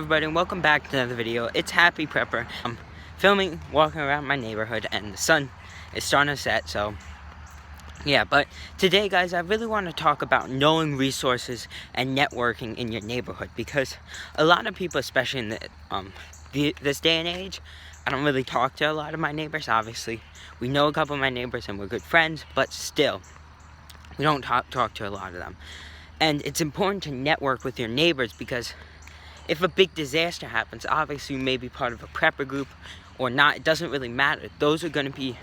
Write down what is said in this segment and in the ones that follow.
everybody, and welcome back to another video. It's Happy Prepper. I'm filming, walking around my neighborhood, and the sun is starting to set, so yeah. But today, guys, I really want to talk about knowing resources and networking in your neighborhood, because a lot of people, especially in this day and age, I don't really talk to a lot of my neighbors. Obviously, we know a couple of my neighbors and we're good friends, but still, we don't talk to a lot of them. And it's important to network with your neighbors, because if a big disaster happens, obviously you may be part of a prepper group or not, it doesn't really matter. Those are going to be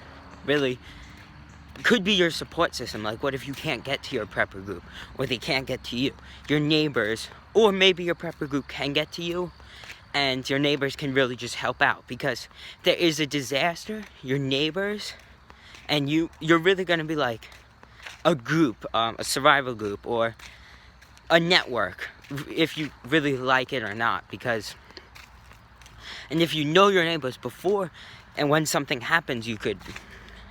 could be your support system. Like, what if you can't get to your prepper group, or they can't get to you? Your neighbors, or maybe your prepper group can get to you, and your neighbors can really just help out. Because if there is a disaster, your neighbors and you're really going to be like a group, a survival group, or a network, if you really like it or not. And if you know your neighbors before, and when something happens, you could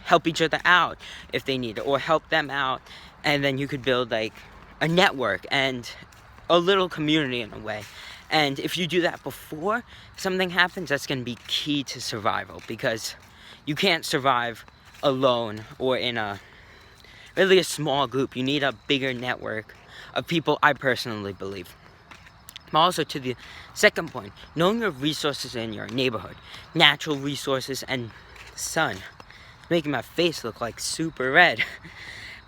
help each other out if they need it, or help them out, and then you could build like a network and a little community in a way. And if you do that before something happens, that's going to be key to survival, because you can't survive alone or in a small group. You need a bigger network of people, I personally believe. But also, to the second point, knowing your resources in your neighborhood, natural resources and sun. It's making my face look like super red.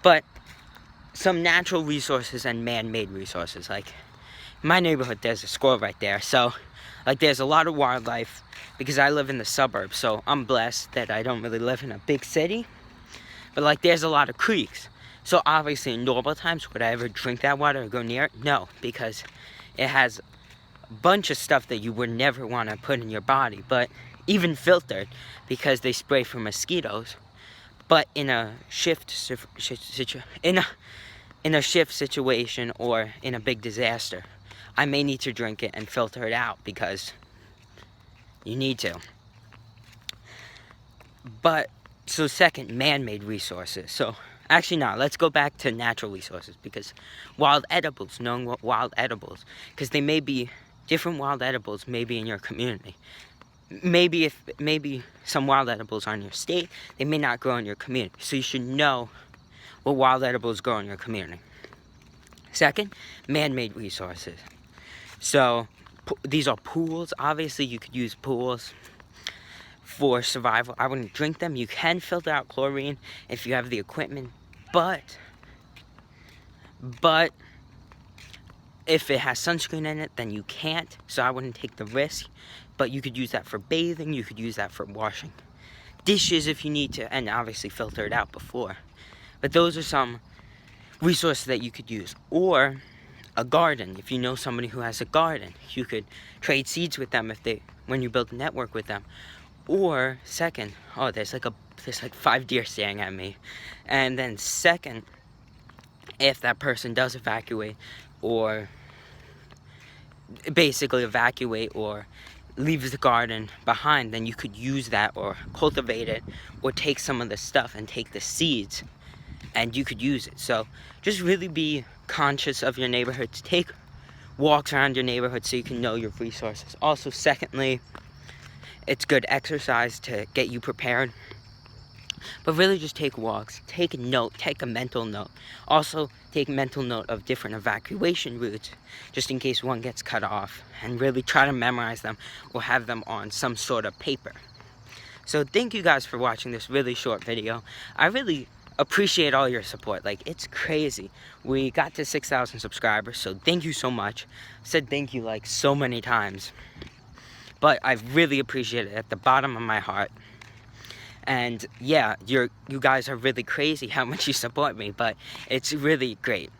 But some natural resources and man-made resources. Like, in my neighborhood, there's a squirrel right there. So, like, there's a lot of wildlife, because I live in the suburbs. So I'm blessed that I don't really live in a big city. But like, there's a lot of creeks. So obviously, in normal times, would I ever drink that water or go near it? No, because it has a bunch of stuff that you would never want to put in your body. But even filtered, because they spray for mosquitoes. But in a shift situation, or in a big disaster, I may need to drink it and filter it out, because you need to. But so second, man-made resources. So actually, no, let's go back to natural resources, because wild edibles, knowing what wild edibles, because they may be different wild edibles maybe in your community. Maybe some wild edibles are in your state, they may not grow in your community. So you should know what wild edibles grow in your community. Second, man-made resources. So these are pools. Obviously, you could use pools for survival. I wouldn't drink them. You can filter out chlorine if you have the equipment, but if it has sunscreen in it, then you can't. So I wouldn't take the risk. But you could use that for bathing. You could use that for washing dishes if you need to, and obviously filter it out before. But those are some resources that you could use. Or a garden. If you know somebody who has a garden, you could trade seeds with them when you build a network with them. Or second, there's like 5 deer staring at me. And then second, if that person does evacuate, or leaves the garden behind, then you could use that, or cultivate it, or take some of the stuff and take the seeds, and you could use it. So just really be conscious of your neighborhood. Take walks around your neighborhood so you can know your resources. Also, secondly, it's good exercise to get you prepared. But really just take walks, take a mental note. Also, take mental note of different evacuation routes, just in case one gets cut off, and really try to memorize them or have them on some sort of paper. So thank you guys for watching this really short video. I really appreciate all your support. Like, it's crazy. We got to 6,000 subscribers, so thank you so much. I said thank you like so many times. But I really appreciate it at the bottom of my heart. And yeah, you guys are really crazy how much you support me, but it's really great.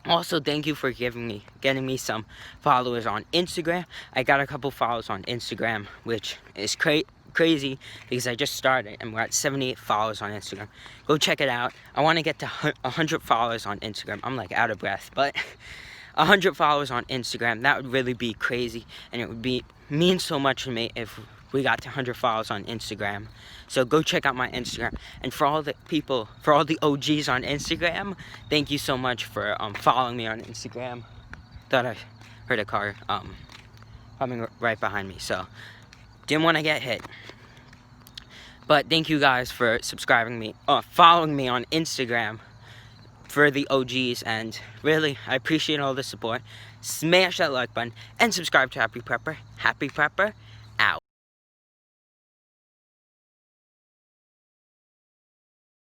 Also, thank you for getting me some followers on Instagram. I got a couple followers on Instagram, which is crazy, because I just started and we're at 78 followers on Instagram. Go check it out. I want to get to 100 followers on Instagram. I'm like out of breath, but 100 followers on Instagram, that would really be crazy, and it would mean so much to me if we got to 100 followers on Instagram. So go check out my Instagram. And for all the OGs on Instagram, thank you so much for following me on Instagram. Thought I heard a car. coming right behind me. So, didn't want to get hit. But thank you guys for subscribing me, following me on Instagram for the OGs, and really, I appreciate all the support. Smash that like button and subscribe to Happy Prepper. Happy Prepper,